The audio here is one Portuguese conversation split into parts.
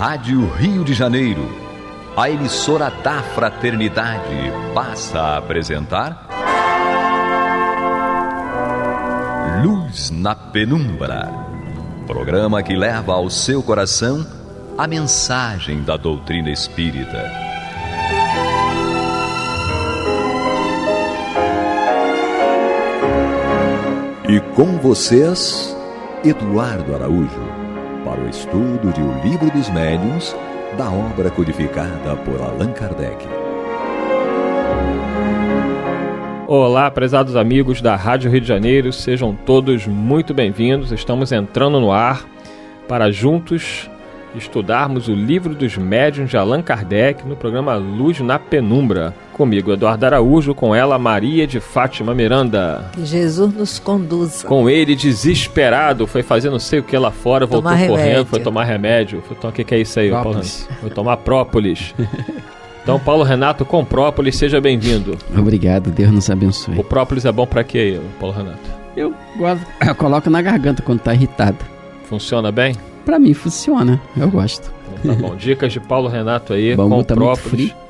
Rádio Rio de Janeiro, a emissora da Fraternidade, passa a apresentar Luz na Penumbra, programa que leva ao seu coração a mensagem da doutrina espírita. E com vocês, Eduardo Araújo, para o estudo de O Livro dos Médiuns, da obra codificada por Allan Kardec. Olá, prezados amigos da Rádio Rio de Janeiro, sejam todos muito bem-vindos. Estamos entrando no ar para juntos estudarmos o Livro dos Médiuns de Allan Kardec no programa Luz na Penumbra. Comigo, Eduardo Araújo, com ela, Maria de Fátima Miranda. Que Jesus nos conduza. Com ele, desesperado, foi fazer não sei o que lá fora, voltou correndo, foi tomar remédio. O que é isso aí, Paulo? Foi tomar própolis. Então, Paulo Renato com própolis, seja bem-vindo. Obrigado, Deus nos abençoe. O própolis é bom pra quê, Paulo Renato? Eu coloco na garganta quando tá irritado. Funciona bem? Pra mim funciona, eu gosto. Então, tá bom, dicas de Paulo Renato aí, Bangu com tá própolis. Muito frio.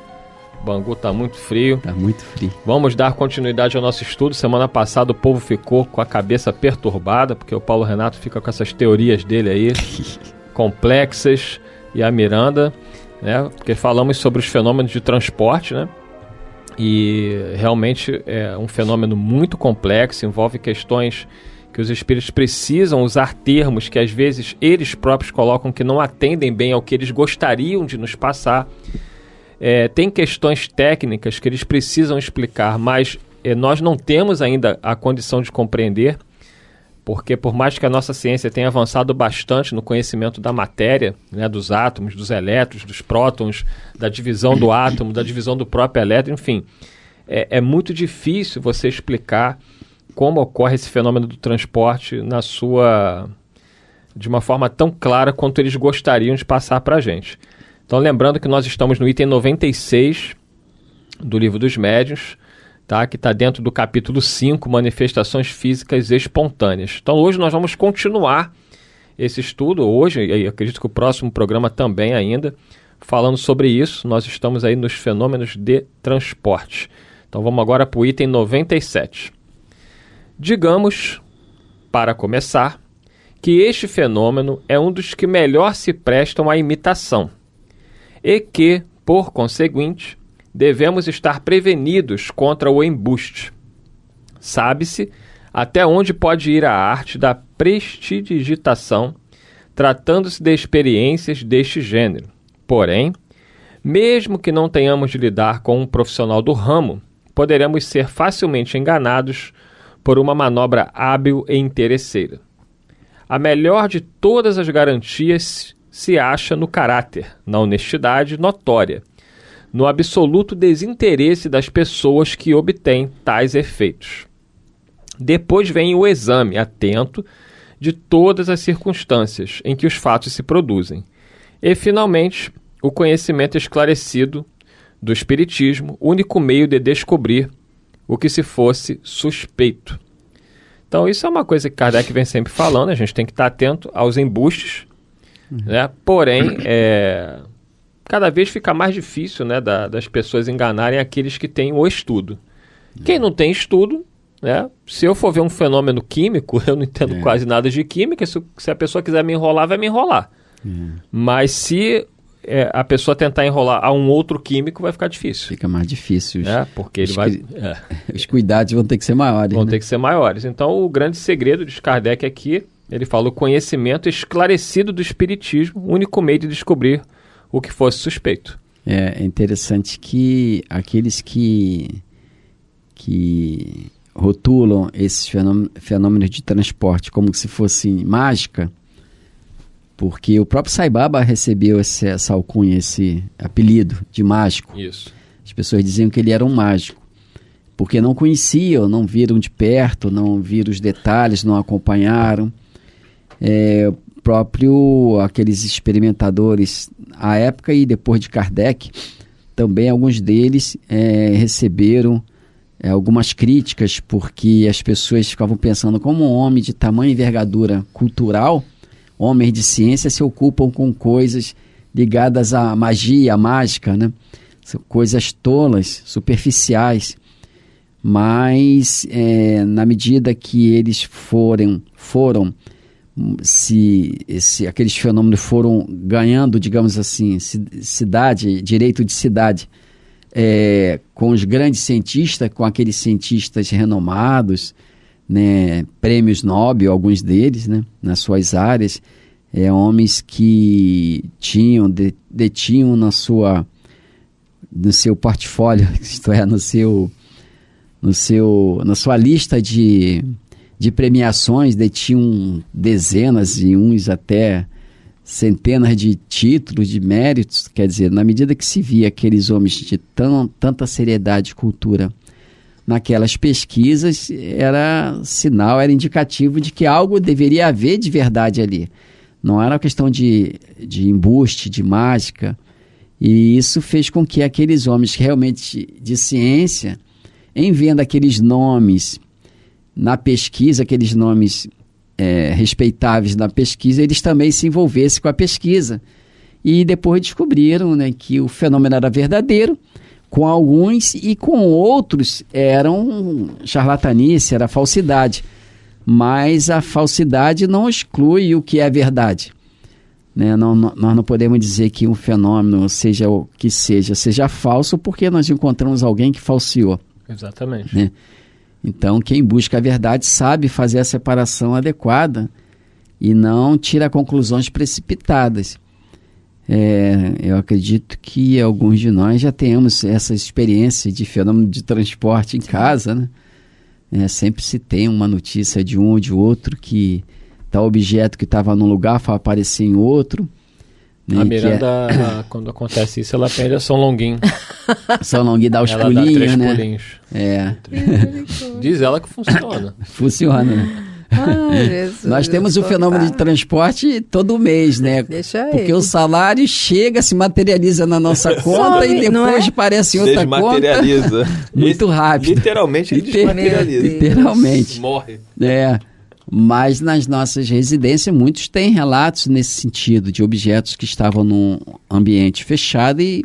Bangu tá muito frio. Tá muito frio. Vamos dar continuidade ao nosso estudo. Semana passada o povo ficou com a cabeça perturbada, porque o Paulo Renato fica com essas teorias dele aí, complexas, e a Miranda, né? Porque falamos sobre os fenômenos de transporte, né? E realmente é um fenômeno muito complexo, envolve questões que os espíritos precisam usar termos que às vezes eles próprios colocam que não atendem bem ao que eles gostariam de nos passar. Tem questões técnicas que eles precisam explicar, mas nós não temos ainda a condição de compreender, porque por mais que a nossa ciência tenha avançado bastante no conhecimento da matéria, né, dos átomos, dos elétrons, dos prótons, da divisão do átomo, da divisão do próprio elétron, enfim, é muito difícil você explicar como ocorre esse fenômeno do transporte de uma forma tão clara quanto eles gostariam de passar para a gente. Então, lembrando que nós estamos no item 96 do Livro dos Médiuns, tá? Que está dentro do capítulo 5, Manifestações Físicas Espontâneas. Então, hoje nós vamos continuar esse estudo, hoje, e acredito que o próximo programa também ainda, falando sobre isso. Nós estamos aí nos fenômenos de transporte. Então, vamos agora para o item 97. Digamos, para começar, que este fenômeno é um dos que melhor se prestam à imitação e que, por conseguinte, devemos estar prevenidos contra o embuste. Sabe-se até onde pode ir a arte da prestidigitação, tratando-se de experiências deste gênero. Porém, mesmo que não tenhamos de lidar com um profissional do ramo, poderemos ser facilmente enganados por uma manobra hábil e interesseira. A melhor de todas as garantias se acha no caráter, na honestidade notória, no absoluto desinteresse das pessoas que obtêm tais efeitos. Depois vem o exame atento de todas as circunstâncias em que os fatos se produzem. E, finalmente, o conhecimento esclarecido do Espiritismo, único meio de descobrir o que se fosse suspeito. Então, isso é uma coisa que Kardec vem sempre falando, a gente tem que estar atento aos embustes, né? Porém, cada vez fica mais difícil, né, das pessoas enganarem aqueles que têm o estudo. Quem não tem estudo, né, se eu for ver um fenômeno químico, eu não entendo quase nada de química, se a pessoa quiser me enrolar, vai me enrolar. Mas se a pessoa tentar enrolar a um outro químico, vai ficar difícil. Fica mais difícil. Porque ele vai... Os cuidados vão ter que ser maiores. Vão ter que ser maiores. Então, o grande segredo de Kardec aqui, ele fala o conhecimento esclarecido do Espiritismo, único meio de descobrir o que fosse suspeito. É interessante que aqueles que rotulam esses fenômenos de transporte como se fosse mágica, porque o próprio Sai Baba recebeu essa alcunha, esse apelido de mágico. Isso. As pessoas diziam que ele era um mágico, porque não conheciam, não viram de perto, não viram os detalhes, não acompanharam. Aqueles experimentadores, à época e depois de Kardec, também alguns deles receberam algumas críticas, porque as pessoas ficavam pensando como um homem de tamanha envergadura cultural, homens de ciência se ocupam com coisas ligadas à magia, à mágica, né? São coisas tolas, superficiais, mas na medida que eles aqueles fenômenos foram ganhando, digamos assim, direito de cidade, com os grandes cientistas, com aqueles cientistas renomados, né, prêmios Nobel, alguns deles, né, nas suas áreas, homens que detinham no seu portfólio, isto é, na sua lista de premiações, detinham dezenas e uns até centenas de títulos, de méritos. Quer dizer, na medida que se via aqueles homens de tanta seriedade e cultura naquelas pesquisas, era indicativo de que algo deveria haver de verdade ali. Não era uma questão de embuste, de mágica. E isso fez com que aqueles homens realmente de ciência, em vendo aqueles nomes na pesquisa, aqueles nomes respeitáveis na pesquisa, eles também se envolvessem com a pesquisa. E depois descobriram, né, que o fenômeno era verdadeiro, com alguns, e com outros eram charlatanice, era falsidade. Mas a falsidade não exclui o que é verdade. Né? Nós não podemos dizer que um fenômeno, seja o que seja falso, porque nós encontramos alguém que falseou. Exatamente. Né? Então, quem busca a verdade sabe fazer a separação adequada e não tira conclusões precipitadas. Eu acredito que alguns de nós já tenhamos essa experiência de fenômeno de transporte em casa, né? Sempre se tem uma notícia de um ou de outro que tal objeto que estava num lugar vai aparecer em outro. Né? A Miranda, quando acontece isso, ela pede a São Longuinho. São Longuinho dá os ela pulinhos, dá 3 né? pulinhos. Diz ela que funciona. Funciona, né? Jesus, nós temos o fenômeno de transporte todo mês, né? Deixa porque ele. o salário chega, se materializa na nossa conta e depois parece em outra conta. Desmaterializa. Muito rápido. Literalmente ele desmaterializa. Literalmente. Morre. Mas nas nossas residências, muitos têm relatos nesse sentido, de objetos que estavam num ambiente fechado e,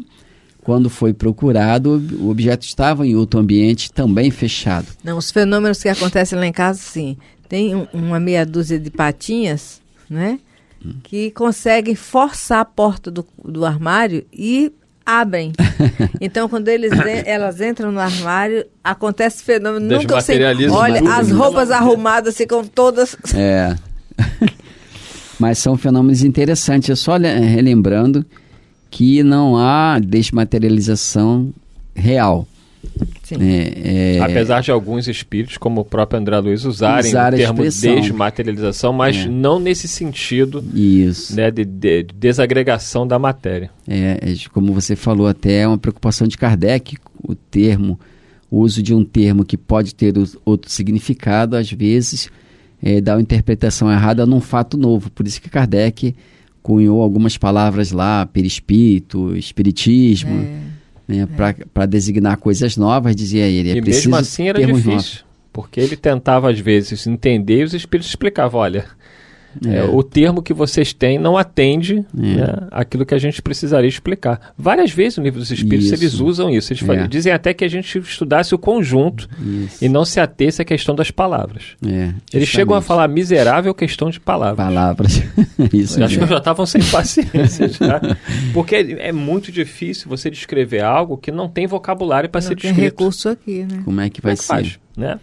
quando foi procurado, o objeto estava em outro ambiente também fechado. Não, os fenômenos que acontecem lá em casa, sim. Tem uma meia dúzia de patinhas, né? Que conseguem forçar a porta do armário e abrem. Então, quando elas entram no armário, acontece fenômeno. Nunca sei. Olha, as roupas arrumadas ficam todas. Mas são fenômenos interessantes. Só relembrando que não há desmaterialização real. Sim. Apesar de alguns espíritos, como o próprio André Luiz, usarem o termo desmaterialização, mas não nesse sentido. Isso. Né, de desagregação da matéria. Como você falou, até é uma preocupação de Kardec, o uso de um termo que pode ter outro significado, às vezes dá uma interpretação errada num fato novo. Por isso que Kardec cunhou algumas palavras lá, perispírito, espiritismo, para designar coisas novas, dizia ele. E mesmo assim era difícil, porque ele tentava às vezes entender e os espíritos explicavam, olha, o termo que vocês têm não atende aquilo que a gente precisaria explicar. Várias vezes no Livro dos Espíritos eles usam isso. Eles dizem até que a gente estudasse o conjunto e não se atesse à questão das palavras. Eles chegam a falar miserável questão de palavras. Isso. Acho que já estavam sem paciência já. Porque é muito difícil você descrever algo que não tem vocabulário para ser descrito. Tem recurso aqui, né? Como é que vai ser? Faz, né?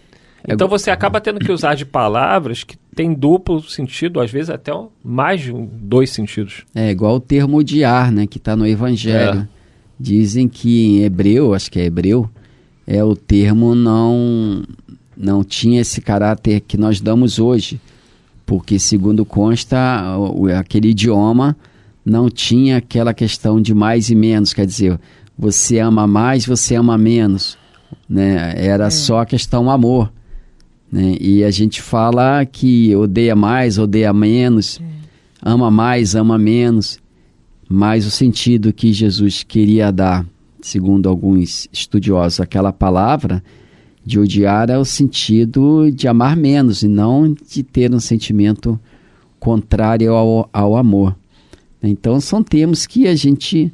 Então você acaba tendo que usar de palavras que tem duplo sentido, às vezes até mais de 2 sentidos. Igual o termo odiar, né, que está no Evangelho. Dizem que em hebreu, acho que é hebreu, o termo não tinha esse caráter que nós damos hoje, porque segundo consta, aquele idioma não tinha aquela questão de mais e menos, quer dizer, você ama mais, você ama menos, né? Era só a questão amor. Né? E a gente fala que odeia mais, odeia menos, ama mais, ama menos, mas o sentido que Jesus queria dar, segundo alguns estudiosos, aquela palavra de odiar é o sentido de amar menos e não de ter um sentimento contrário ao amor. Então são termos que a gente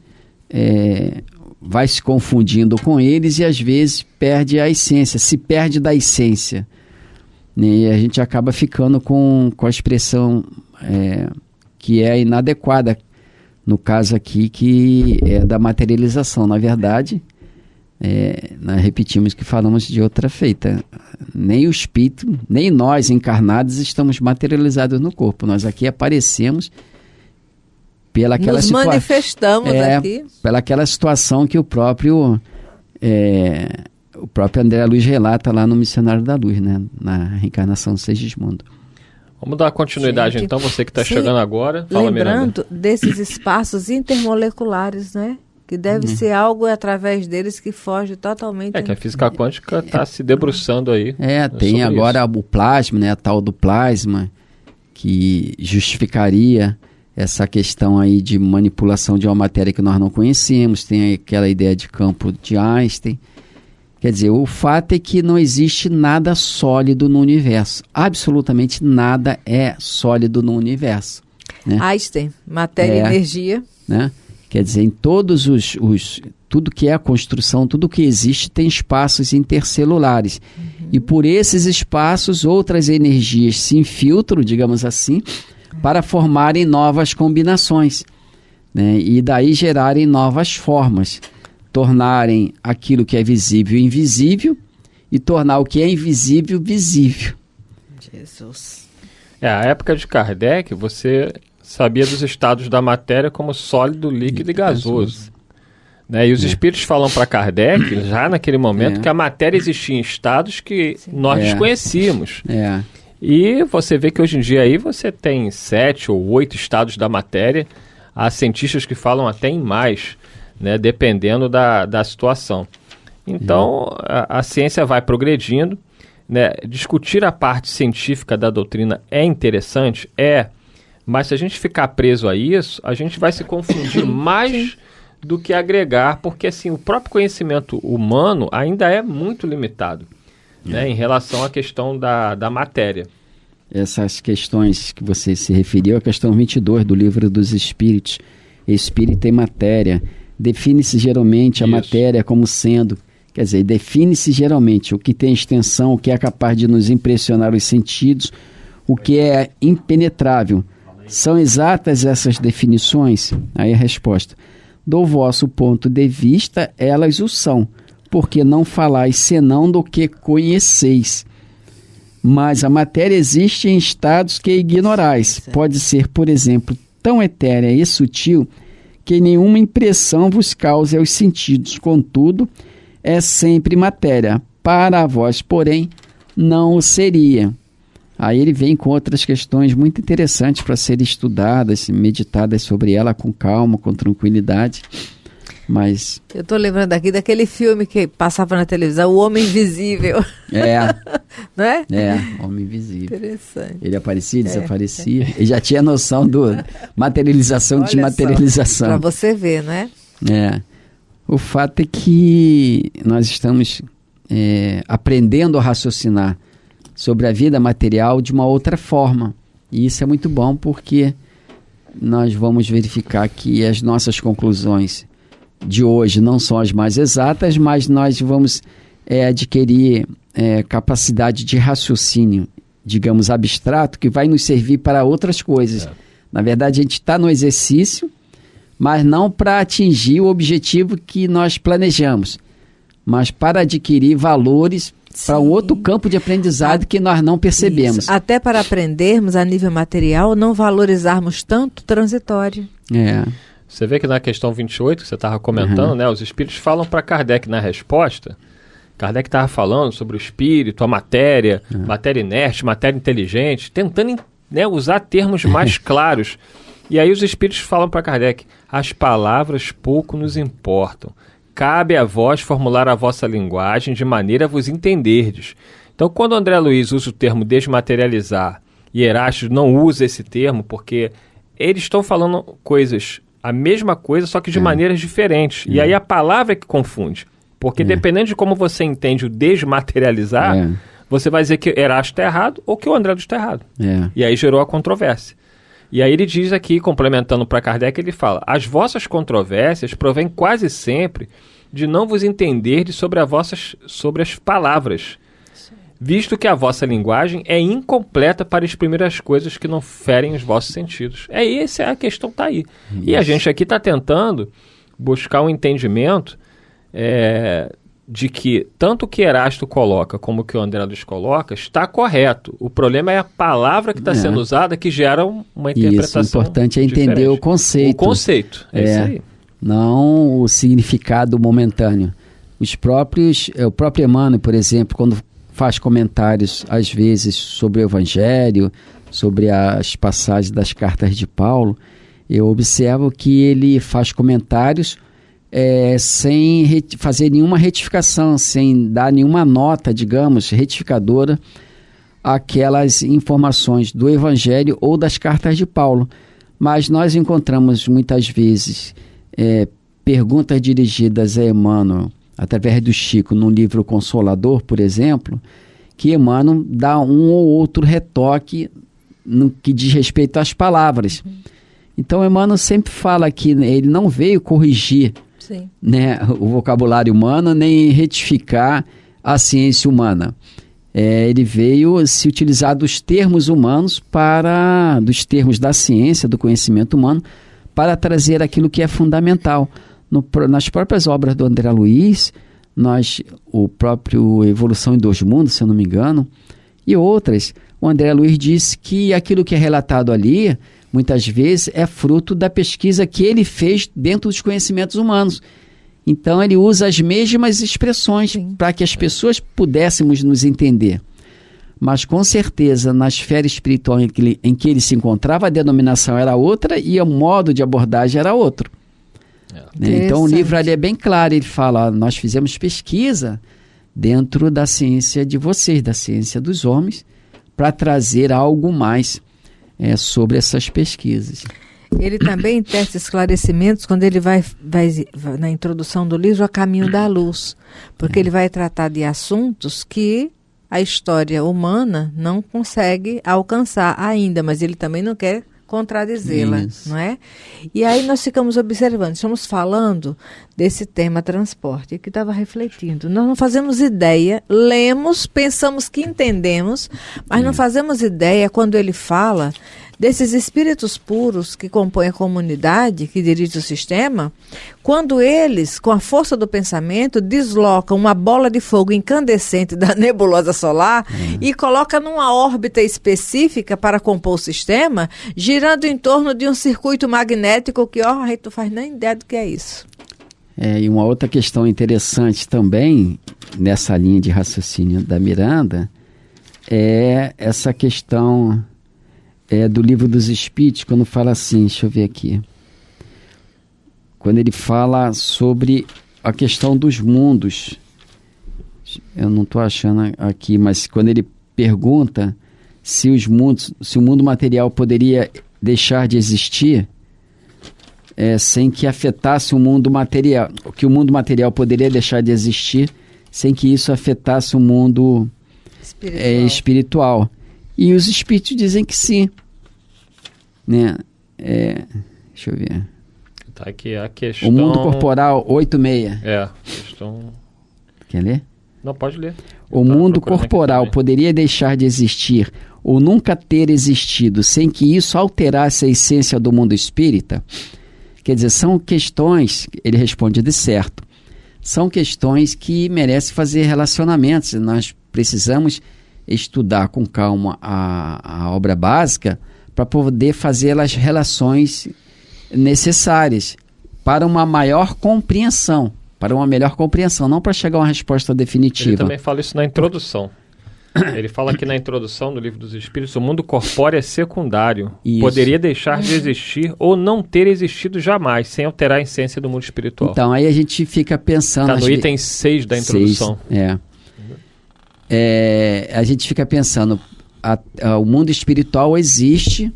vai se confundindo com eles e às vezes perde a essência, se perde da essência, né? E a gente acaba ficando com a expressão que é inadequada, no caso aqui, que é da materialização. Na verdade, nós repetimos que falamos de outra feita. Nem o espírito, nem nós encarnados estamos materializados no corpo. Nós aqui aparecemos nos manifestamos aqui. Pelaquela situação que o próprio André Luiz relata lá no Missionário da Luz, né? Na reencarnação de Segismundo. Vamos dar continuidade, então, você que está chegando agora. Fala, lembrando desses espaços intermoleculares, né? Que deve ser algo através deles que foge totalmente. Que a física quântica está se debruçando aí. Tem agora o plasma, né? A tal do plasma, que justificaria essa questão aí de manipulação de uma matéria que nós não conhecemos. Tem aquela ideia de campo de Einstein. Quer dizer, o fato é que não existe nada sólido no universo. Absolutamente nada é sólido no universo, né? Einstein, matéria e energia. Né? Quer dizer, em todos tudo que é a construção, tudo que existe tem espaços intercelulares. E por esses espaços, outras energias se infiltram, digamos assim, para formarem novas combinações, né? E daí gerarem novas formas. Tornarem aquilo que é visível invisível e tornar o que é invisível visível. Jesus. A época de Kardec, você sabia dos estados da matéria como sólido, líquido e gasoso. Né? E os espíritos falam para Kardec, já naquele momento, que a matéria existia em estados que nós desconhecíamos. E você vê que hoje em dia aí você tem 7 ou 8 estados da matéria. Há cientistas que falam até em mais, né, dependendo da situação. Então, a ciência vai progredindo, né? Discutir a parte científica da doutrina é interessante? Mas se a gente ficar preso a isso, a gente vai se confundir mais do que agregar, porque assim, o próprio conhecimento humano ainda é muito limitado, né, em relação à questão da matéria. Essas questões que você se referiu, a questão 22 do Livro dos Espíritos, Espírito e Matéria, define-se geralmente a matéria como sendo, quer dizer, define-se geralmente o que tem extensão, o que é capaz de nos impressionar os sentidos, o que é impenetrável. São exatas essas definições? Aí a resposta: do vosso ponto de vista, elas o são, porque não falais senão do que conheceis. Mas a matéria existe em estados que ignorais. Pode ser, por exemplo, tão etérea e sutil que nenhuma impressão vos cause aos sentidos. Contudo, é sempre matéria. Para vós, porém, não o seria. Aí ele vem com outras questões muito interessantes para serem estudadas, meditadas sobre ela com calma, com tranquilidade. Mas eu estou lembrando aqui daquele filme que passava na televisão, O Homem Invisível. Não é? Homem Invisível. Interessante. Ele aparecia, desaparecia. Ele já tinha noção do materialização e desmaterialização. Para você ver, né? O fato é que nós estamos aprendendo a raciocinar sobre a vida material de uma outra forma. E isso é muito bom, porque nós vamos verificar que as nossas conclusões de hoje não são as mais exatas, mas nós vamos adquirir capacidade de raciocínio, digamos, abstrato, que vai nos servir para outras coisas. Na verdade, a gente está no exercício, mas não para atingir o objetivo que nós planejamos, mas para adquirir valores para um outro campo de aprendizado que nós não percebemos. Isso. Até para aprendermos a nível material, não valorizarmos tanto o transitório. Você vê que na questão 28, que você estava comentando, né, os espíritos falam para Kardec na resposta. Kardec estava falando sobre o espírito, a matéria, matéria inerte, matéria inteligente, tentando usar termos mais claros. E aí os espíritos falam para Kardec: as palavras pouco nos importam. Cabe a vós formular a vossa linguagem de maneira a vos entenderdes. Então, quando André Luiz usa o termo desmaterializar e Erastes não usa esse termo, porque eles estão falando a mesma coisa, só que de maneiras diferentes. E aí a palavra é que confunde. Porque dependendo de como você entende o desmaterializar, você vai dizer que Erastes está errado ou que o André Luiz está errado. E aí gerou a controvérsia. E aí ele diz aqui, complementando para Kardec, ele fala: as vossas controvérsias provêm quase sempre de não vos entenderdes sobre as palavras, visto que a vossa linguagem é incompleta para exprimir as coisas que não ferem os vossos sentidos. Essa é a questão, está aí. Isso. E a gente aqui está tentando buscar um entendimento de que tanto o que Erasto coloca como o que o André Luiz coloca está correto. O problema é a palavra que está sendo usada que gera uma interpretação. Isso, o importante é entender diferente. O conceito. O conceito, é isso aí. Não o significado momentâneo. O próprio Emmanuel, por exemplo, quando faz comentários, às vezes, sobre o Evangelho, sobre as passagens das cartas de Paulo, eu observo que ele faz comentários sem fazer nenhuma retificação, sem dar nenhuma nota, digamos, retificadora àquelas informações do Evangelho ou das cartas de Paulo. Mas nós encontramos muitas vezes perguntas dirigidas a Emmanuel, através do Chico, no livro Consolador, por exemplo, que Emmanuel dá um ou outro retoque no que diz respeito às palavras. Então, Emmanuel sempre fala que ele não veio corrigir o vocabulário humano, nem retificar a ciência humana. Ele veio se utilizar dos termos humanos, dos termos da ciência, do conhecimento humano, para trazer aquilo que é fundamental. Nas próprias obras do André Luiz, o próprio Evolução em Dois Mundos, se eu não me engano, e outras, o André Luiz disse que aquilo que é relatado ali, muitas vezes, é fruto da pesquisa que ele fez dentro dos conhecimentos humanos. Então, ele usa as mesmas expressões para que as pessoas pudéssemos nos entender. Mas, com certeza, na esfera espiritual em que ele se encontrava, a denominação era outra e o modo de abordagem era outro. Então o livro ali é bem claro, ele fala: nós fizemos pesquisa dentro da ciência de vocês, da ciência dos homens, para trazer algo mais sobre essas pesquisas. Ele também testa esclarecimentos quando ele vai na introdução do livro, A Caminho da Luz, porque ele vai tratar de assuntos que a história humana não consegue alcançar ainda, mas ele também não quer contradizê-la, não é? E aí nós ficamos observando, estamos falando desse tema transporte, que estava refletindo. Nós não fazemos ideia, lemos, pensamos que entendemos, mas não fazemos ideia quando ele fala desses espíritos puros que compõem a comunidade, que dirige o sistema, quando eles, com a força do pensamento, deslocam uma bola de fogo incandescente da nebulosa solar e colocam numa órbita específica para compor o sistema, girando em torno de um circuito magnético que, a gente não faz nem ideia do que é isso. E uma outra questão interessante também, nessa linha de raciocínio da Miranda, é essa questão do Livro dos Espíritos, quando fala assim, deixa eu ver aqui, quando ele fala sobre a questão dos mundos, eu não estou achando aqui, mas quando ele pergunta se o mundo material poderia deixar de existir sem que afetasse o mundo material, que o mundo material poderia deixar de existir sem que isso afetasse o mundo espiritual. E os espíritos dizem que sim. Deixa eu ver. Tá aqui a questão... O mundo corporal 86. Questão... Quer ler? Não, pode ler. O mundo corporal poderia deixar de existir ou nunca ter existido sem que isso alterasse a essência do mundo espírita? Quer dizer, são questões, ele responde de certo, são questões que merecem fazer relacionamentos. Nós precisamos estudar com calma a obra básica para poder fazer as relações necessárias para uma maior compreensão, para uma melhor compreensão, não para chegar a uma resposta definitiva. Ele também fala isso na introdução. Ele fala aqui na introdução do Livro dos Espíritos: o mundo corpóreo é secundário, poderia deixar de existir ou não ter existido jamais, sem alterar a essência do mundo espiritual. Então, aí a gente fica pensando... Está no item 6 da introdução. 6, a gente fica pensando, o mundo espiritual existe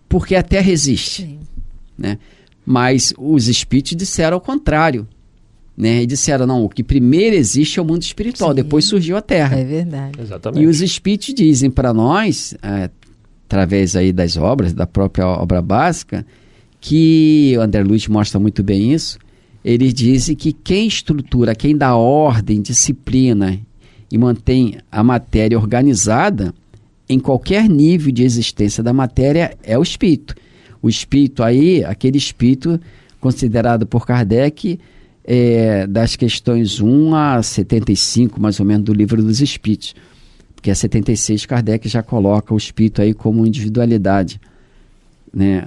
porque a Terra existe, né? Mas os espíritos disseram ao contrário, né? E disseram, não, o que primeiro existe é o mundo espiritual, depois surgiu a Terra. É verdade. Exatamente. E os espíritos dizem para nós, através aí das obras, da própria obra básica, que o André Luiz mostra muito bem isso. Ele diz que quem estrutura, quem dá ordem, disciplina e mantém a matéria organizada em qualquer nível de existência da matéria é o espírito. O espírito aí, aquele espírito considerado por Kardec das questões 1 a 75, mais ou menos, do Livro dos Espíritos. Porque a 76 Kardec já coloca o espírito aí como individualidade, né?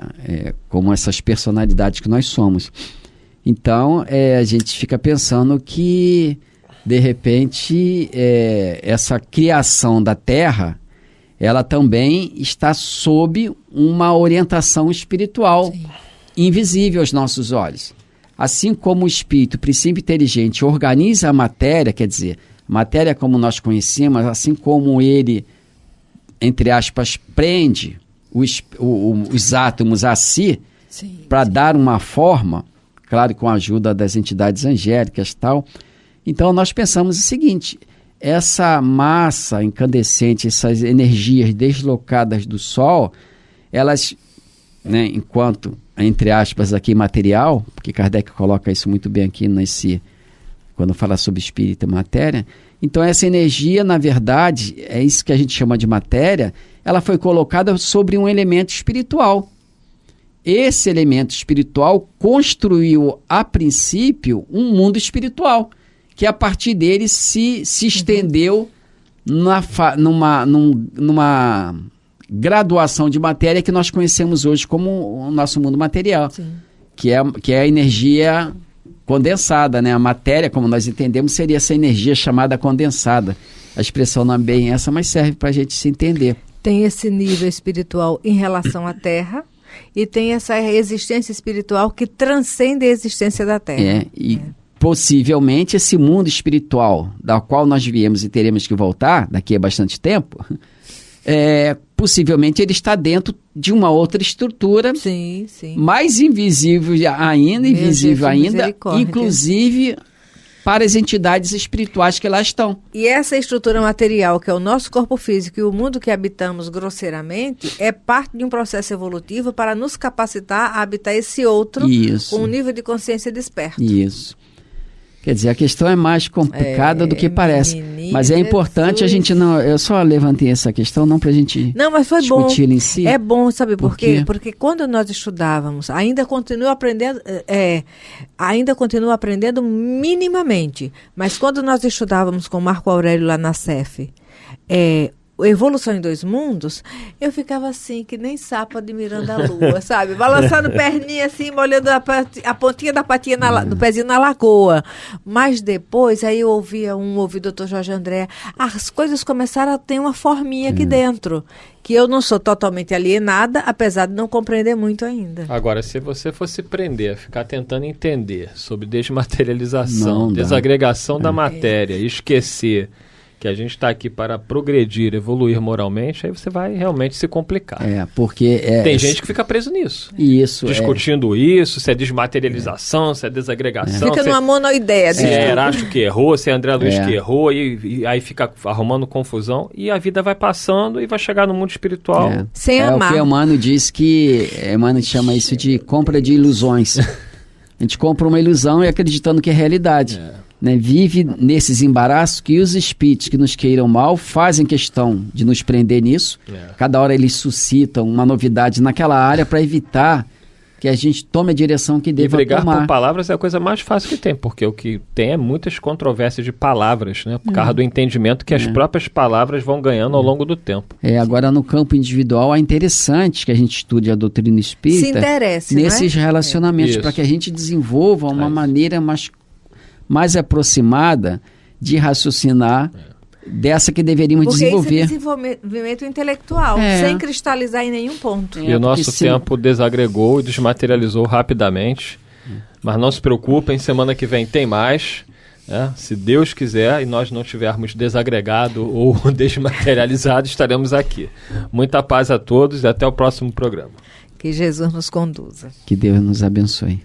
Como essas personalidades que nós somos. Então, a gente fica pensando que, de repente, essa criação da Terra, ela também está sob uma orientação espiritual, sim, invisível aos nossos olhos. Assim como o espírito, princípio inteligente, organiza a matéria, quer dizer, matéria como nós conhecemos, assim como ele, entre aspas, prende os átomos a si, para dar uma forma, claro, com a ajuda das entidades angélicas e tal. Então, nós pensamos o seguinte: essa massa incandescente, essas energias deslocadas do Sol, elas, né, enquanto, entre aspas, aqui material, porque Kardec coloca isso muito bem aqui quando fala sobre espírito e matéria. Então essa energia, na verdade, é isso que a gente chama de matéria, ela foi colocada sobre um elemento espiritual. Esse elemento espiritual construiu, a princípio, um mundo espiritual, que a partir dele se estendeu numa graduação de matéria que nós conhecemos hoje como o nosso mundo material, que é a energia condensada, né? A matéria, como nós entendemos, seria essa energia chamada condensada. A expressão não é bem essa, mas serve para a gente se entender. Tem esse nível espiritual em relação à Terra e tem essa existência espiritual que transcende a existência da Terra. Possivelmente esse mundo espiritual, da qual nós viemos e teremos que voltar daqui a bastante tempo, possivelmente ele está dentro de uma outra estrutura, sim, mais invisível ainda, inclusive para as entidades espirituais que lá estão. E essa estrutura material, que é o nosso corpo físico e o mundo que habitamos grosseiramente, é parte de um processo evolutivo para nos capacitar a habitar esse outro, com um nível de consciência desperto. Isso. Quer dizer, a questão é mais complicada do que parece. Mas é importante a gente não... Eu só levantei essa questão não para a gente discutir em si. É bom, sabe por quê? Porque quando nós estudávamos, ainda continuo aprendendo minimamente. Mas quando nós estudávamos com Marco Aurélio lá na CEF, Evolução em Dois Mundos, eu ficava assim, que nem sapo admirando a lua, sabe? Balançando perninha assim, molhando a pontinha da patinha do pezinho na lagoa. Mas depois, aí eu ouvi o Dr. Jorge André, as coisas começaram a ter uma forminha aqui dentro, que eu não sou totalmente alienada, apesar de não compreender muito ainda. Agora, se você fosse prender, ficar tentando entender sobre desmaterialização, desagregação da matéria, esquecer que a gente está aqui para progredir, evoluir moralmente, aí você vai realmente se complicar. Porque... Tem gente que fica preso nisso. Isso. Discutindo isso, se é desmaterialização, se é desagregação. Fica numa monoideia. Se é Erasto que errou, se é André Luiz que errou, e aí fica arrumando confusão, e a vida vai passando e vai chegar no mundo espiritual. Sem amar. O que Emmanuel diz que... Emmanuel chama isso de compra de ilusões. A gente compra uma ilusão e acreditando que é realidade. Né, vive nesses embaraços que os espíritos que nos queiram mal fazem questão de nos prender nisso. Cada hora eles suscitam uma novidade naquela área para evitar que a gente tome a direção que deva tomar. E brigar por palavras é a coisa mais fácil que tem, porque o que tem é muitas controvérsias de palavras, né, por causa do entendimento que as próprias palavras vão ganhando ao longo do tempo. Agora no campo individual é interessante que a gente estude a doutrina espírita, se interesse, nesses relacionamentos, para que a gente desenvolva uma maneira mais aproximada de raciocinar dessa que deveríamos desenvolver. Porque isso é desenvolvimento intelectual, sem cristalizar em nenhum ponto. E o nosso tempo desagregou e desmaterializou rapidamente. Mas não se preocupem, semana que vem tem mais. Se Deus quiser e nós não tivermos desagregado ou desmaterializado, estaremos aqui. Muita paz a todos e até o próximo programa. Que Jesus nos conduza. Que Deus nos abençoe.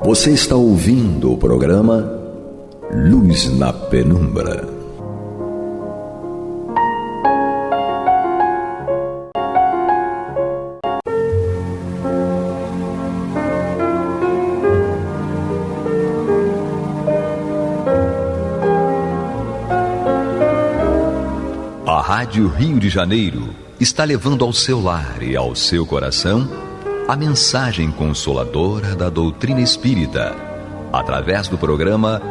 Você está ouvindo o programa Luz na Penumbra. A Rádio Rio de Janeiro está levando ao seu lar e ao seu coração a mensagem consoladora da doutrina espírita, através do programa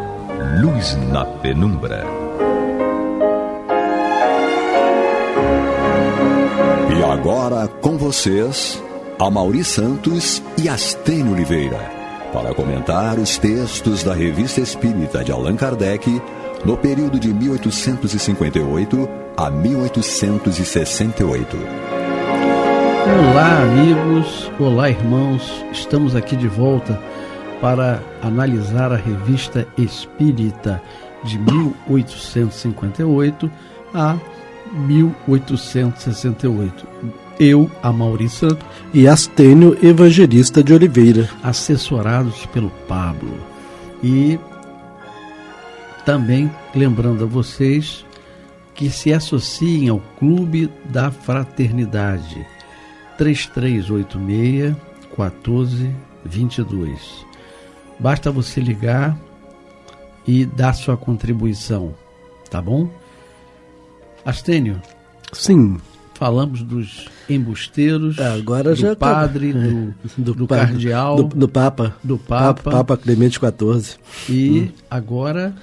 Luz na Penumbra. E agora com vocês, Amaury Santos e Astênio Oliveira, para comentar os textos da Revista Espírita de Allan Kardec no período de 1858 a 1868. Olá, amigos, olá, irmãos, estamos aqui de volta para analisar a Revista Espírita de 1858 a 1868. Eu, Amaury Santos e Astênio Evangelista de Oliveira, assessorados pelo Pablo. E também lembrando a vocês que se associem ao Clube da Fraternidade 3386-1422. Basta você ligar e dar sua contribuição, tá bom? Astênio? Sim. Falamos dos embusteiros, agora do já padre, do cardeal, do Papa. Papa Clemente XIV. E agora,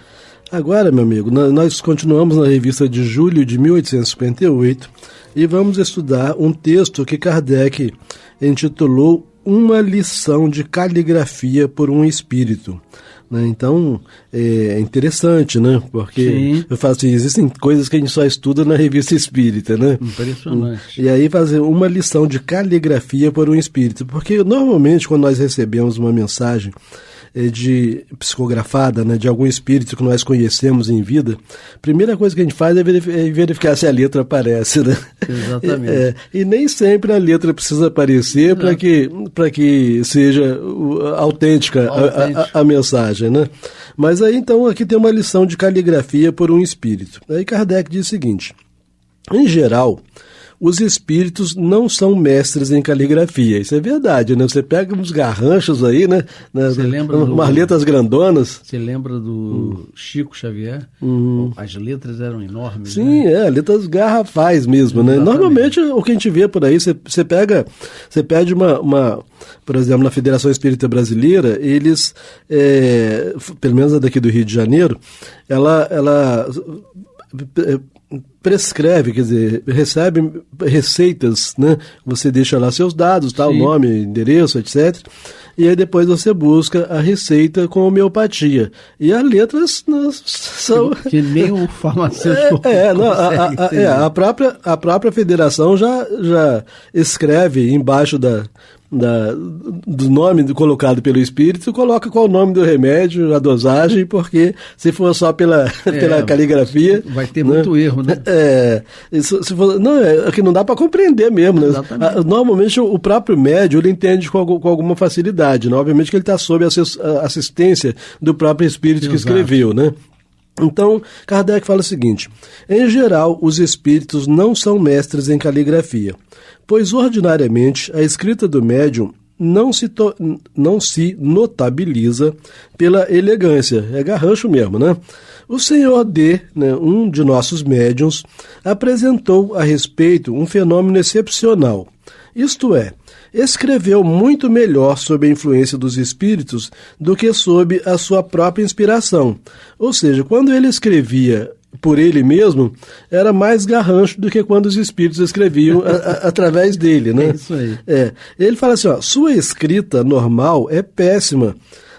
meu amigo, nós continuamos na revista de julho de 1858 e vamos estudar um texto que Kardec intitulou Uma Lição de Caligrafia por um Espírito. Então, é interessante, né? Porque sim, eu falo assim, existem coisas que a gente só estuda na Revista Espírita, né? Impressionante. E aí fazer uma lição de caligrafia por um espírito. Porque normalmente quando nós recebemos uma mensagem de psicografada, né, de algum espírito que nós conhecemos em vida, a primeira coisa que a gente faz é verificar se a letra aparece, né? Exatamente. E nem sempre a letra precisa aparecer para que seja autêntica a mensagem, né? Mas aí então aqui tem uma lição de caligrafia por um espírito. Aí Kardec diz o seguinte: em geral, os espíritos não são mestres em caligrafia. Isso é verdade, né? Você pega uns garranchos aí, né? Você lembra umas letras grandonas. Você lembra do Chico Xavier? As letras eram enormes. Sim, né? Letras garrafais mesmo, né? Normalmente o que a gente vê por aí, você pede uma, por exemplo, na Federação Espírita Brasileira, eles, pelo menos a daqui do Rio de Janeiro, ela prescreve, quer dizer, recebe receitas, né? Você deixa lá seus dados, tá? O nome, endereço, etc. E aí depois você busca a receita com homeopatia. E as letras são... Que nem o farmacêutico a própria federação já escreve embaixo do nome colocado pelo espírito, coloca qual o nome do remédio, a dosagem, porque se for só pela caligrafia... Vai ter muito erro, né? Que não dá para compreender mesmo, né? Normalmente o próprio médium ele entende com alguma facilidade, né? Obviamente que ele está sob a assistência do próprio espírito que escreveu, né? Então, Kardec fala o seguinte: em geral, os espíritos não são mestres em caligrafia, pois ordinariamente a escrita do médium não se notabiliza pela elegância, é garrancho mesmo, né? O senhor D, um de nossos médiuns, apresentou a respeito um fenômeno excepcional, isto é, escreveu muito melhor sob a influência dos espíritos do que sob a sua própria inspiração. Ou seja, quando ele escrevia por ele mesmo, era mais garrancho do que quando os espíritos escreviam através dele, né? É isso aí. Ele fala assim, sua escrita normal é péssima,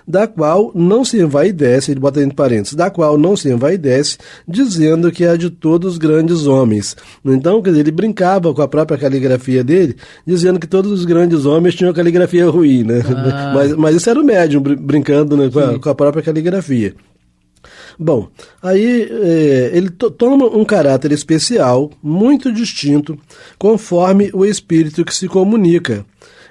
da qual não se envaidece, ele bota entre parênteses, da qual não se envaidece, dizendo que é a de todos os grandes homens. Então, quer dizer, ele brincava com a própria caligrafia dele, dizendo que todos os grandes homens tinham caligrafia ruim, né? Mas isso era o médium brincando, né, com a própria caligrafia. Bom, aí ele toma um caráter especial, muito distinto, conforme o espírito que se comunica.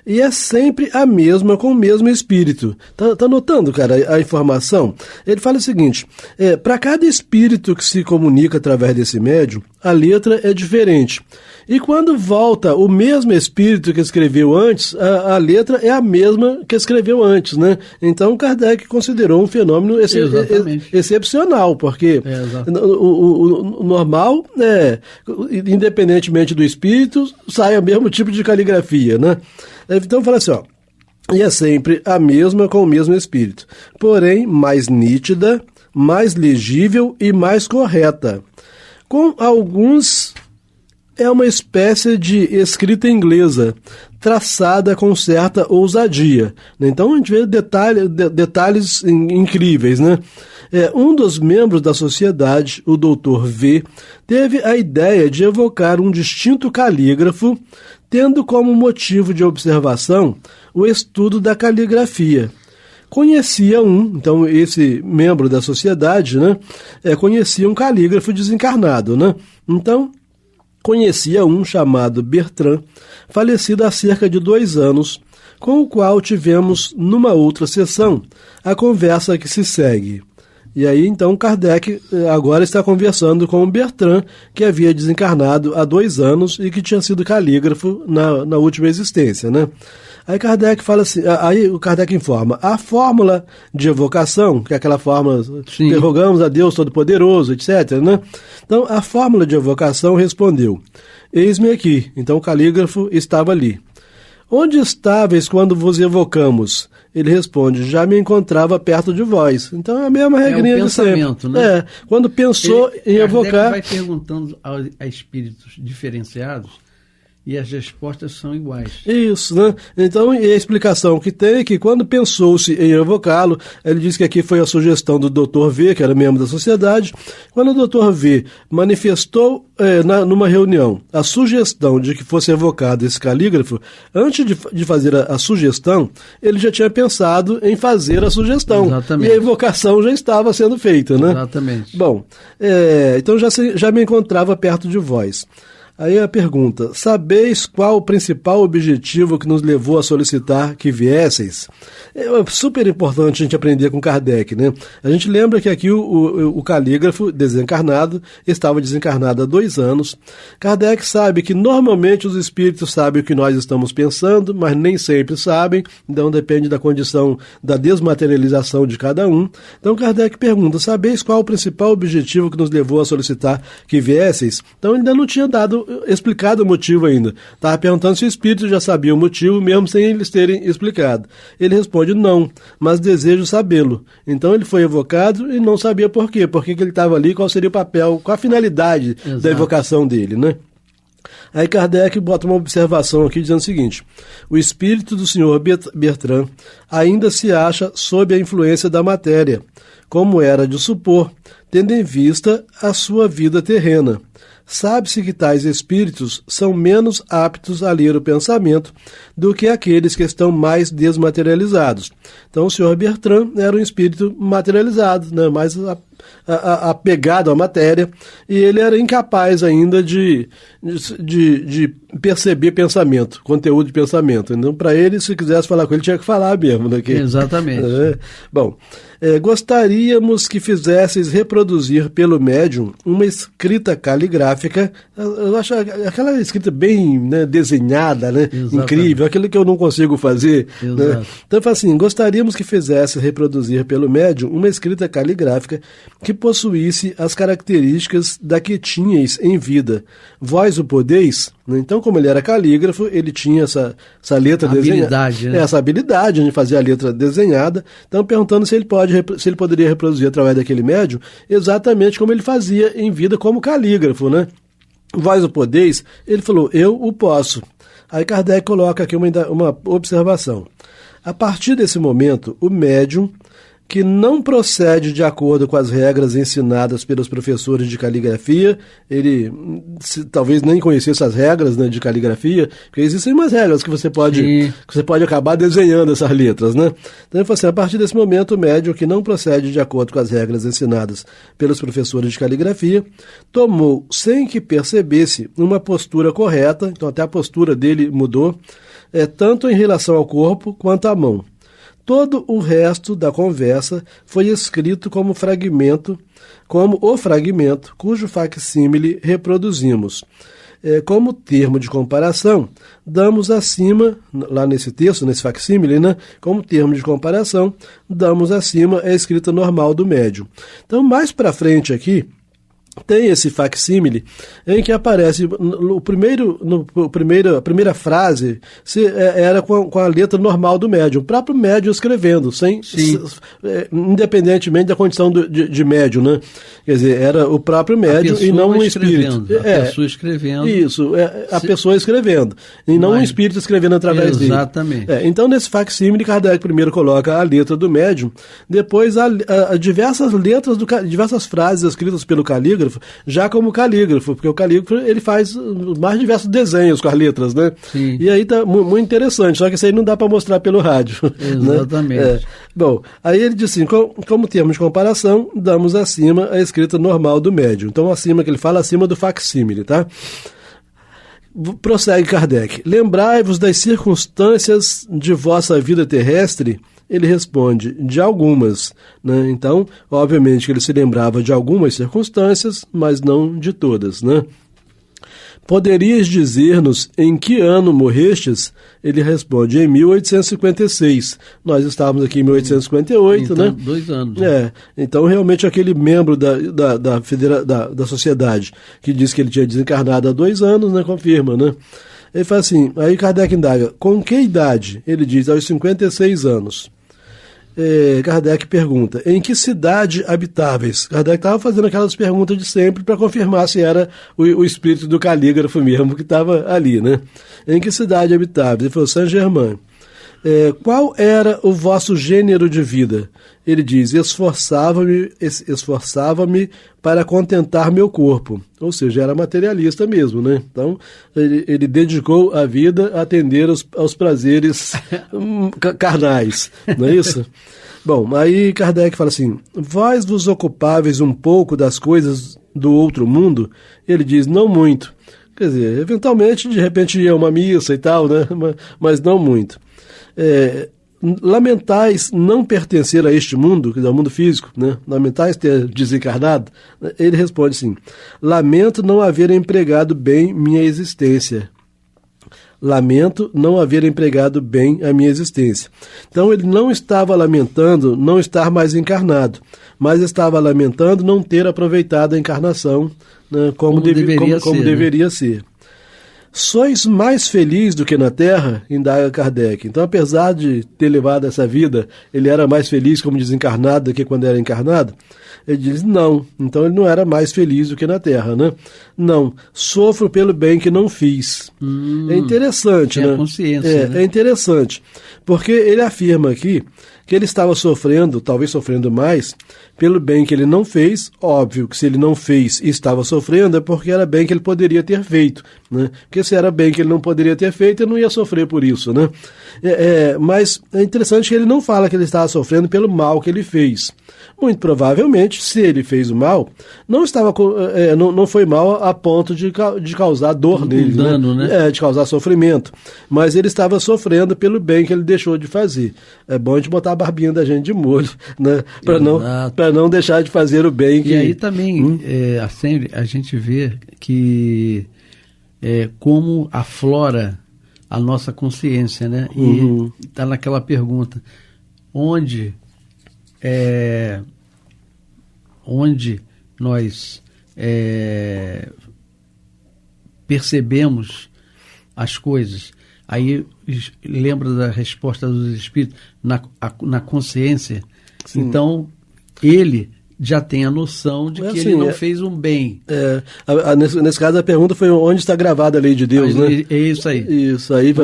e é sempre a mesma com o mesmo espírito. Tá notando, cara, a informação? Ele fala o seguinte, para cada espírito que se comunica através desse médium, a letra é diferente. E quando volta o mesmo espírito que escreveu antes, a letra é a mesma que escreveu antes, né? Então Kardec considerou um fenômeno excepcional, porque o normal, independentemente do espírito, sai o mesmo tipo de caligrafia, né? Então fala assim, e é sempre a mesma com o mesmo espírito, porém mais nítida, mais legível e mais correta. Com alguns, é uma espécie de escrita inglesa, traçada com certa ousadia. Então a gente vê detalhes incríveis, né? Um dos membros da sociedade, o Dr. V, teve a ideia de evocar um distinto calígrafo, tendo como motivo de observação o estudo da caligrafia. Conhecia então esse membro da sociedade, né? Conhecia um calígrafo desencarnado, né? Então, conhecia um chamado Bertrand, falecido há cerca de 2 anos, com o qual tivemos, numa outra sessão, a conversa que se segue. E aí, então, Kardec agora está conversando com o Bertrand, que havia desencarnado há 2 anos e que tinha sido calígrafo na última existência, né? Aí Kardec fala assim, aí o Kardec informa, a fórmula de evocação, que é aquela fórmula, interrogamos a Deus Todo-Poderoso, etc., né? Então, a fórmula de evocação respondeu, eis-me aqui. Então, o calígrafo estava ali. Onde estáveis quando vos evocamos? Ele responde, já me encontrava perto de vós. Então, é a mesma regrinha de sempre. Né? Quando pensou em evocar... Kardec vai perguntando a espíritos diferenciados, e as respostas são iguais. Isso, né? Então, e a explicação que tem é que quando pensou-se em evocá-lo, ele diz que aqui foi a sugestão do Dr. V, que era membro da sociedade. Quando o Dr. V manifestou numa reunião a sugestão de que fosse evocado esse calígrafo, antes de fazer a sugestão, ele já tinha pensado em fazer a sugestão. Exatamente. E a evocação já estava sendo feita, né? Exatamente. Bom, então já me encontrava perto de vós. Aí a pergunta, sabeis qual o principal objetivo que nos levou a solicitar que viesseis? É super importante a gente aprender com Kardec, né? A gente lembra que aqui o calígrafo desencarnado estava desencarnado há 2 anos. Kardec sabe que normalmente os espíritos sabem o que nós estamos pensando, mas nem sempre sabem, então depende da condição da desmaterialização de cada um. Então Kardec pergunta, sabeis qual o principal objetivo que nos levou a solicitar que viesseis? Então ele ainda não tinha explicado o motivo ainda. Estava perguntando se o espírito já sabia o motivo, mesmo sem eles terem explicado. Ele responde, não, mas desejo sabê-lo. Então ele foi evocado e não sabia por quê. Por que ele estava ali, qual seria o papel, qual a finalidade da evocação dele, né? Aí Kardec bota uma observação aqui dizendo o seguinte, o espírito do senhor Bertrand ainda se acha sob a influência da matéria, como era de supor, tendo em vista a sua vida terrena. Sabe-se que tais espíritos são menos aptos a ler o pensamento do que aqueles que estão mais desmaterializados. Então o senhor Bertrand era um espírito materializado, né, mais apegado à matéria, e ele era incapaz ainda de perceber pensamento, conteúdo de pensamento. Então, para ele, se quisesse falar com ele, tinha que falar mesmo. Né? Exatamente. Bom, gostaríamos que fizesses reproduzir pelo médium uma escrita caligráfica, eu acho aquela escrita bem, né, desenhada, né, incrível, aquilo que eu não consigo fazer. Né? Então, assim, gostaríamos que fizesse reproduzir pelo médium uma escrita caligráfica que possuísse as características da que tinhais em vida. Vós o podeis? Então, como ele era calígrafo, ele tinha essa letra desenhada. Né? Essa habilidade de fazer a letra desenhada. Então, perguntando se ele poderia reproduzir através daquele médium exatamente como ele fazia em vida como calígrafo, né? Vós o podeis? Ele falou, eu o posso. Aí Kardec coloca aqui uma observação. A partir desse momento, o médium que não procede de acordo com as regras ensinadas pelos professores de caligrafia. Ele talvez nem conhecesse as regras, né, de caligrafia, porque existem umas regras que você pode acabar desenhando essas letras, né? Então ele falou assim, a partir desse momento o médium que não procede de acordo com as regras ensinadas pelos professores de caligrafia tomou, sem que percebesse, uma postura correta, então até a postura dele mudou, tanto em relação ao corpo quanto à mão. Todo o resto da conversa foi escrito como o fragmento cujo facsímile reproduzimos. Como termo de comparação, damos acima, lá nesse texto, nesse facsímile, né? Como termo de comparação, damos acima a escrita normal do médium. Então, mais para frente aqui, tem esse facsímile em que aparece a primeira frase era com a letra normal do médium, o próprio médium escrevendo, independentemente da condição de médium, né? Quer dizer, era o próprio médium e não um espírito. A pessoa escrevendo. Isso, a pessoa escrevendo, e não um espírito escrevendo através dele. Exatamente. Então, nesse facsímile, Kardec primeiro coloca a letra do médium, depois diversas frases escritas pelo calígrafo, já como calígrafo, porque o calígrafo ele faz mais diversos desenhos com as letras, né? Sim. E aí tá muito interessante, só que isso aí não dá para mostrar pelo rádio. Exatamente. Né? Bom, aí ele diz assim, como termos de comparação, damos acima a escrita normal do médium. Então, acima que ele fala, acima do facsímile, tá? Prossegue Kardec. Lembrai-vos das circunstâncias de vossa vida terrestre? Ele responde, de algumas, né? Então, obviamente que ele se lembrava de algumas circunstâncias, mas não de todas, né? Poderias dizer-nos em que ano morrestes? Ele responde, em 1856. Nós estávamos aqui em 1858, então, né? 2 anos. Então, realmente, aquele membro da sociedade que disse que ele tinha desencarnado há 2 anos, né? Confirma, né? Ele fala assim, aí Kardec indaga, com que idade? Ele diz, aos 56 anos. Kardec pergunta, em que cidade habitáveis? Kardec estava fazendo aquelas perguntas de sempre para confirmar se era o espírito do calígrafo mesmo que estava ali, né? Em que cidade habitáveis? Ele falou, Saint-Germain. Qual era o vosso gênero de vida? Ele diz, esforçava-me para contentar meu corpo. Ou seja, era materialista mesmo, né? Então, ele dedicou a vida a atender aos prazeres carnais, não é isso? Bom, aí Kardec fala assim, vós vos ocupáveis um pouco das coisas do outro mundo? Ele diz, não muito. Quer dizer, eventualmente, de repente, ia uma missa e tal, né? Mas não muito. Lamentais não pertencer a este mundo, que é o mundo físico, né? Lamentais ter desencarnado? Ele responde assim, lamento não haver empregado bem minha existência. Lamento não haver empregado bem a minha existência. Então ele não estava lamentando não estar mais encarnado, mas estava lamentando não ter aproveitado a encarnação, né, como deveria ser. Sois mais feliz do que na Terra? Indaga Kardec. Então, apesar de ter levado essa vida, ele era mais feliz como desencarnado do que quando era encarnado? Ele diz, não. Então, ele não era mais feliz do que na Terra, né? Não. Sofro pelo bem que não fiz. É interessante, né? A consciência, né? É interessante. Porque ele afirma aqui que ele estava sofrendo, talvez sofrendo mais, pelo bem que ele não fez. Óbvio que se ele não fez e estava sofrendo é porque era bem que ele poderia ter feito, né? Porque se era bem que ele não poderia ter feito, ele não ia sofrer por isso, né? Mas é interessante que ele não fala que ele estava sofrendo pelo mal que ele fez. Muito provavelmente, se ele fez o mal, não foi mal a ponto de causar dor nele, dano, né? De causar sofrimento. Mas ele estava sofrendo pelo bem que ele deixou de fazer. É bom a gente botar a barbinha da gente de molho, né? Para não deixar de fazer o bem. E aí também a gente vê que como aflora a nossa consciência, né? E está naquela pergunta, onde nós percebemos as coisas. Aí lembra da resposta dos espíritos na consciência. Sim. Então, ele já tem a noção de que ele não fez um bem. Nesse caso, a pergunta foi onde está gravada a lei de Deus, né? É isso aí. Isso aí,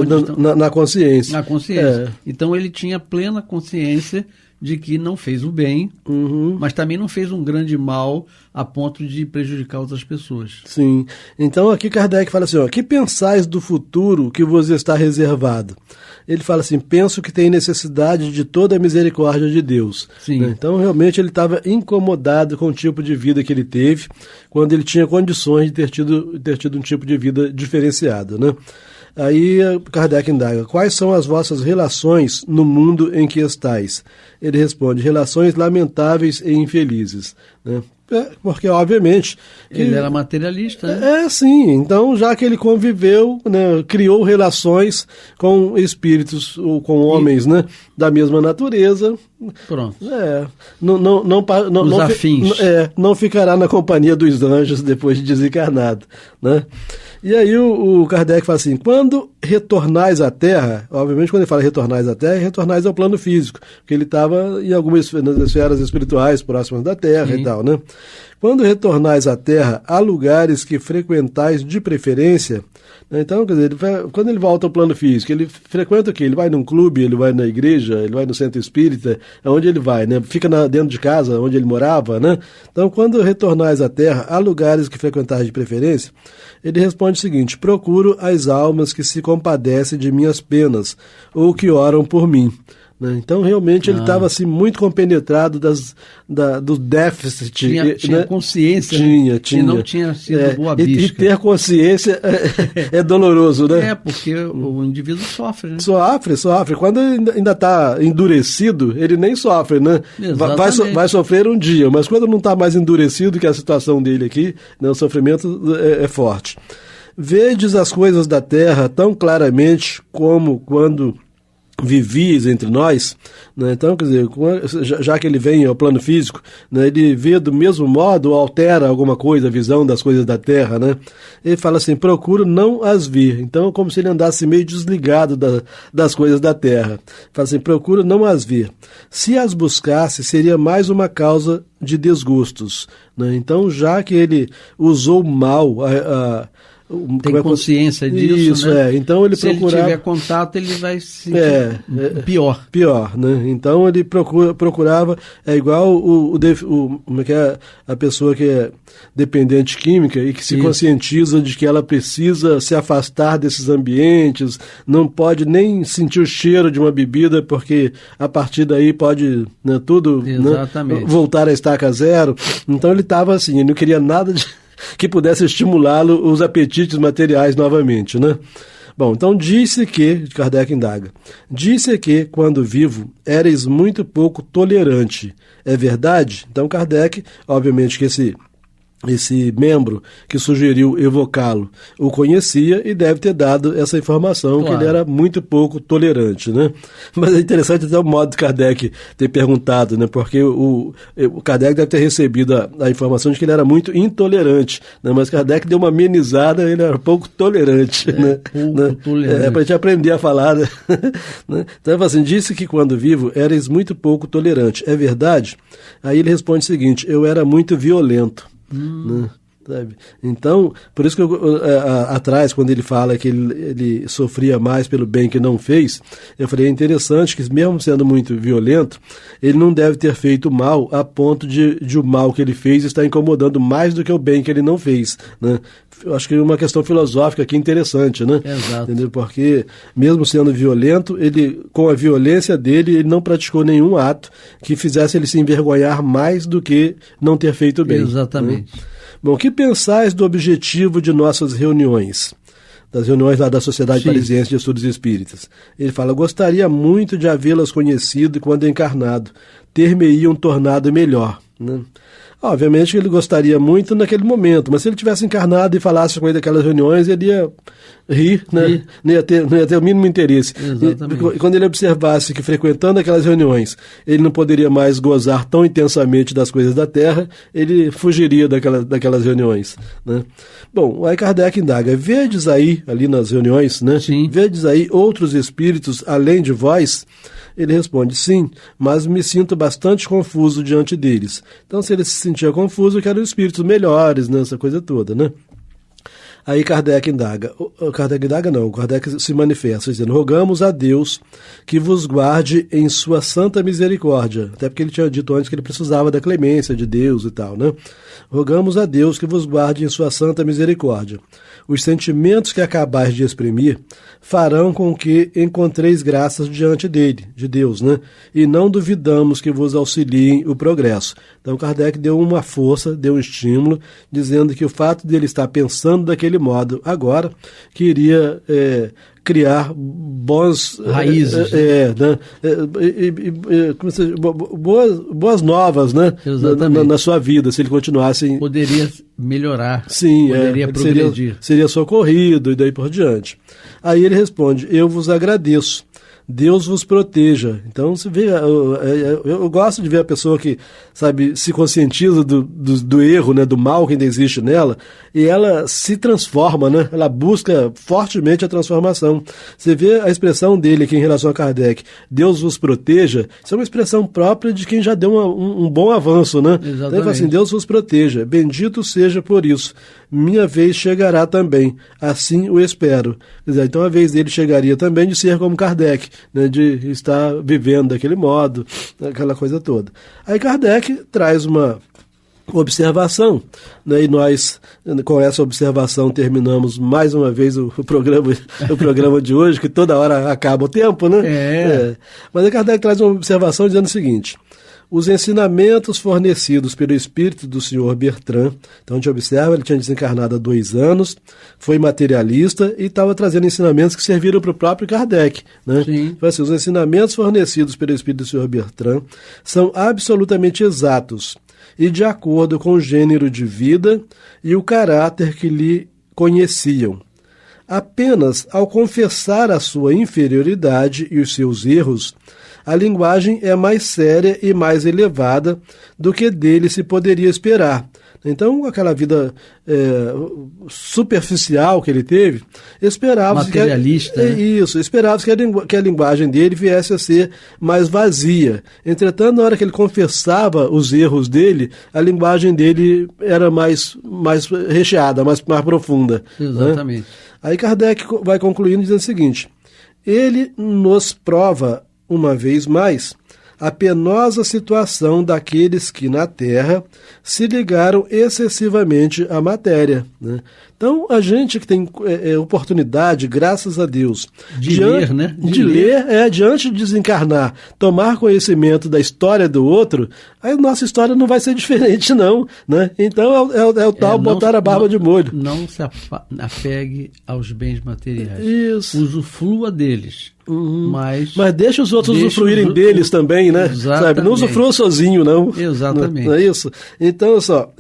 na consciência. Na consciência. Então, ele tinha plena consciência de que não fez o bem, mas também não fez um grande mal a ponto de prejudicar outras pessoas. Sim. Então aqui Kardec fala assim, que pensais do futuro que vos está reservado? Ele fala assim, penso que tem necessidade de toda a misericórdia de Deus. Sim. Né? Então realmente ele estava incomodado com o tipo de vida que ele teve, quando ele tinha condições de ter tido um tipo de vida diferenciado, né? Aí Kardec indaga, quais são as vossas relações no mundo em que estáis? Ele responde, relações lamentáveis e infelizes, né? Porque, obviamente... Ele era materialista, né? Sim. Então, já que ele conviveu, né, criou relações com espíritos, ou com homens, né, da mesma natureza... Pronto. Os afins. Não ficará na companhia dos anjos depois de desencarnado, né? E aí o Kardec fala assim, quando retornais à Terra, obviamente quando ele fala retornais à Terra, retornais ao plano físico, porque ele estava em algumas esferas espirituais próximas da Terra. Sim. E tal, né? Quando retornais à Terra, há lugares que frequentais de preferência, né? Então, quer dizer, quando ele volta ao plano físico, ele frequenta o quê? Ele vai num clube, ele vai na igreja, ele vai no centro espírita, aonde ele vai, né? Fica dentro de casa, onde ele morava, né? Então, quando retornais à Terra, há lugares que frequentais de preferência, ele responde o seguinte, procuro as almas que se compadecem de minhas penas, ou que oram por mim. Então, realmente, ele estava assim, muito compenetrado do déficit. Tinha consciência. Tinha. E não tinha sido boa bisca. E ter consciência é doloroso, né? Porque o indivíduo sofre, né? Sofre. Quando ainda está endurecido, ele nem sofre, né? Vai sofrer um dia, mas quando não está mais endurecido, que é a situação dele aqui, né, o sofrimento é forte. Vedes as coisas da terra tão claramente como quando... vivis entre nós, né? Então, quer dizer, já que ele vem ao plano físico, né, ele vê do mesmo modo ou altera alguma coisa, a visão das coisas da Terra, né? Ele fala assim, procuro não as vir. Então, como se ele andasse meio desligado das coisas da Terra. Fala assim, procuro não as vir. Se as buscasse, seria mais uma causa de desgostos, né? Então, já que ele usou mal tem consciência disso, isso, né? Então ele se ele tiver contato, ele vai se sentir pior, né? Então ele procurava, é igual como é que é a pessoa que é dependente química e que se conscientiza de que ela precisa se afastar desses ambientes, não pode nem sentir o cheiro de uma bebida, porque a partir daí pode, né, tudo, né, voltar a estaca zero. Então ele estava assim, ele não queria nada que pudesse estimulá-lo os apetites materiais novamente, né? Bom, então Kardec indaga, disse que, quando vivo, eres muito pouco tolerante. É verdade? Então Kardec, obviamente que esse membro que sugeriu evocá-lo o conhecia e deve ter dado essa informação, que ele era muito pouco tolerante, né? Mas é interessante até o modo de Kardec ter perguntado, né? Porque o Kardec deve ter recebido a informação de que ele era muito intolerante, né? Mas Kardec deu uma amenizada, ele era pouco tolerante, né? Tolerante. Para a gente aprender a falar, né? Então ele fala assim, disse que quando vivo eres muito pouco tolerante. É verdade? Aí ele responde o seguinte, eu era muito violento. Né? Sabe? Então, por isso que atrás, quando ele fala que ele sofria mais pelo bem que não fez, eu falei, é interessante que mesmo sendo muito violento, ele não deve ter feito mal a ponto de o mal que ele fez estar incomodando mais do que o bem que ele não fez, né? Eu acho que é uma questão filosófica aqui interessante, né? Exato. Entendeu? Porque mesmo sendo violento, com a violência dele, ele não praticou nenhum ato que fizesse ele se envergonhar mais do que não ter feito bem. Exatamente. Né? Bom, o que pensais do objetivo de nossas reuniões? Das reuniões lá da Sociedade Parisiense de Estudos Espíritas. Ele fala, gostaria muito de havê-las conhecido quando encarnado, ter-me-iam tornado melhor, né? Obviamente ele gostaria muito naquele momento, mas se ele tivesse encarnado e falasse com ele daquelas reuniões, ele ia rir, né? Não ia ter o mínimo interesse. E quando ele observasse que frequentando aquelas reuniões ele não poderia mais gozar tão intensamente das coisas da Terra, ele fugiria daquelas reuniões, né? Bom, aí Kardec indaga, vedes aí, ali nas reuniões, né? Sim. Vedes aí outros espíritos além de vós? Ele responde, sim, mas me sinto bastante confuso diante deles. Então, se ele se sentia confuso, que eram espíritos melhores, né, essa coisa toda, né? Aí Kardec indaga. Kardec se manifesta dizendo: rogamos a Deus que vos guarde em sua santa misericórdia. Até porque ele tinha dito antes que ele precisava da clemência de Deus e tal, né? Rogamos a Deus que vos guarde em sua santa misericórdia. Os sentimentos que acabais de exprimir farão com que encontreis graças diante dele, de Deus, né? E não duvidamos que vos auxiliem o progresso. Então Kardec deu uma força, deu um estímulo, dizendo que o fato dele estar pensando daquele modo agora, queria criar bons raízes, boas novas, né? Na sua vida, se ele continuasse. Poderia melhorar. Sim, poderia progredir. Seria socorrido e daí por diante. Aí ele responde: eu vos agradeço. Deus vos proteja. Então, você vê, eu gosto de ver a pessoa que, sabe, se conscientiza do erro, né, do mal que ainda existe nela, e ela se transforma, né? Ela busca fortemente a transformação. Você vê a expressão dele aqui em relação a Kardec: Deus vos proteja. Isso é uma expressão própria de quem já deu um bom avanço, né? Exatamente. Então ele fala assim: Deus vos proteja, bendito seja por isso. Minha vez chegará também, assim o espero. Quer dizer, então a vez dele chegaria também de ser como Kardec, né, de estar vivendo daquele modo, aquela coisa toda. Aí Kardec traz uma observação, né, e nós, com essa observação, terminamos mais uma vez o programa de hoje, que toda hora acaba o tempo, né? Mas aí Kardec traz uma observação dizendo o seguinte: os ensinamentos fornecidos pelo espírito do senhor Bertrand, então a gente observa, ele tinha desencarnado há 2 anos, foi materialista e estava trazendo ensinamentos que serviram para o próprio Kardec, né? Sim. Então, assim, os ensinamentos fornecidos pelo espírito do senhor Bertrand são absolutamente exatos e de acordo com o gênero de vida e o caráter que lhe conheciam. Apenas ao confessar a sua inferioridade e os seus erros, a linguagem é mais séria e mais elevada do que dele se poderia esperar. Então, aquela vida superficial que ele teve, esperava-se materialista, esperava-se que a linguagem dele viesse a ser mais vazia. Entretanto, na hora que ele confessava os erros dele, a linguagem dele era mais recheada, mais profunda. Exatamente. Né? Aí Kardec vai concluindo dizendo o seguinte: ele nos prova uma vez mais a penosa situação daqueles que na Terra se ligaram excessivamente à matéria, né? Então, a gente que tem oportunidade, graças a Deus, de ler, né? De ler, diante de desencarnar, tomar conhecimento da história do outro, aí a nossa história não vai ser diferente, não, né? Então, é o tal botar a barba de molho. Não se apegue aos bens materiais. Isso. Usufrua deles. Mas deixa os outros usufruírem deles também, né? Sabe? Não usufrua sozinho, não. Exatamente. Não é isso? Então, só,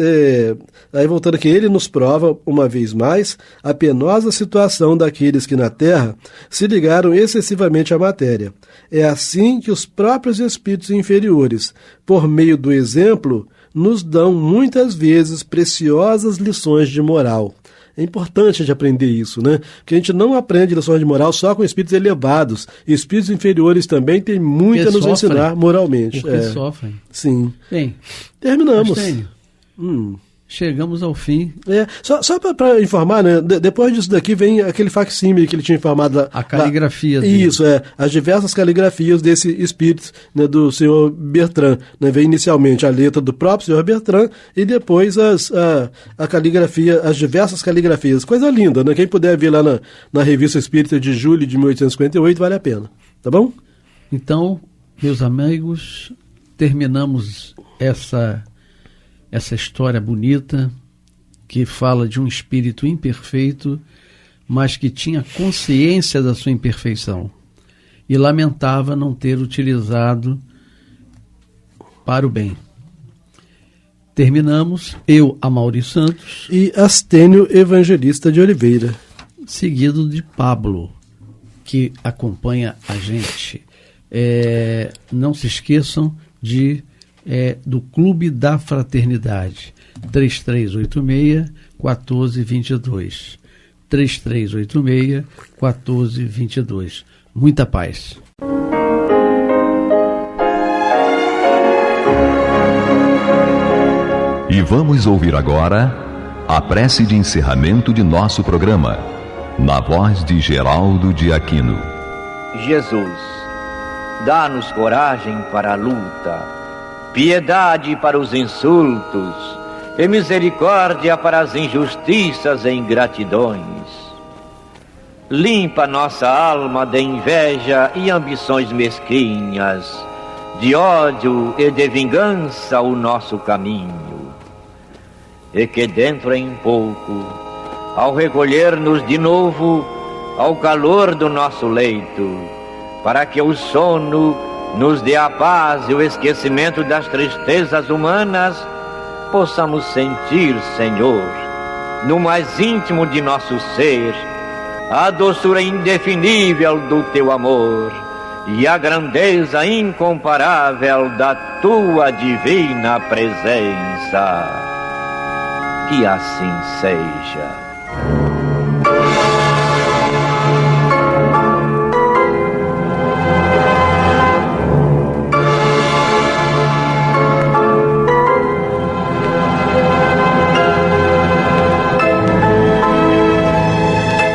aí voltando aqui, ele nos prova, uma vez mais, a penosa situação daqueles que na Terra se ligaram excessivamente à matéria. É assim que os próprios espíritos inferiores, por meio do exemplo, nos dão muitas vezes preciosas lições de moral. É importante a gente aprender isso, né? Porque a gente não aprende lições de moral só com espíritos elevados. Espíritos inferiores também têm muito a nos ensinar moralmente. Porque sofrem. Sim. Bem, terminamos. Chegamos ao fim. Só para informar, né? Depois disso daqui vem aquele facsímile que ele tinha informado. A caligrafia dele. Isso, as diversas caligrafias desse espírito, né, do senhor Bertrand. Né? Vem inicialmente a letra do próprio senhor Bertrand e depois a caligrafia, as diversas caligrafias. Coisa linda, né? Quem puder ver lá na Revista Espírita de julho de 1858, vale a pena. Tá bom? Então, meus amigos, terminamos essa história bonita que fala de um espírito imperfeito, mas que tinha consciência da sua imperfeição e lamentava não ter utilizado para o bem. Terminamos, eu, Amaury Santos e Astênio Evangelista de Oliveira, seguido de Pablo, que acompanha a gente. Não se esqueçam do Clube da Fraternidade, 3386-1422. 3386-1422. Muita paz. E vamos ouvir agora a prece de encerramento de nosso programa, na voz de Geraldo de Aquino. Jesus, dá-nos coragem para a luta, piedade para os insultos e misericórdia para as injustiças e ingratidões. Limpa nossa alma de inveja e ambições mesquinhas, de ódio e de vingança o nosso caminho. E que dentro em pouco, ao recolher-nos de novo ao calor do nosso leito, para que o sono nos dê a paz e o esquecimento das tristezas humanas, possamos sentir, Senhor, no mais íntimo de nosso ser, a doçura indefinível do Teu amor e a grandeza incomparável da Tua divina presença. Que assim seja.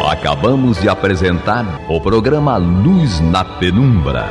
Acabamos de apresentar o programa Luz na Penumbra.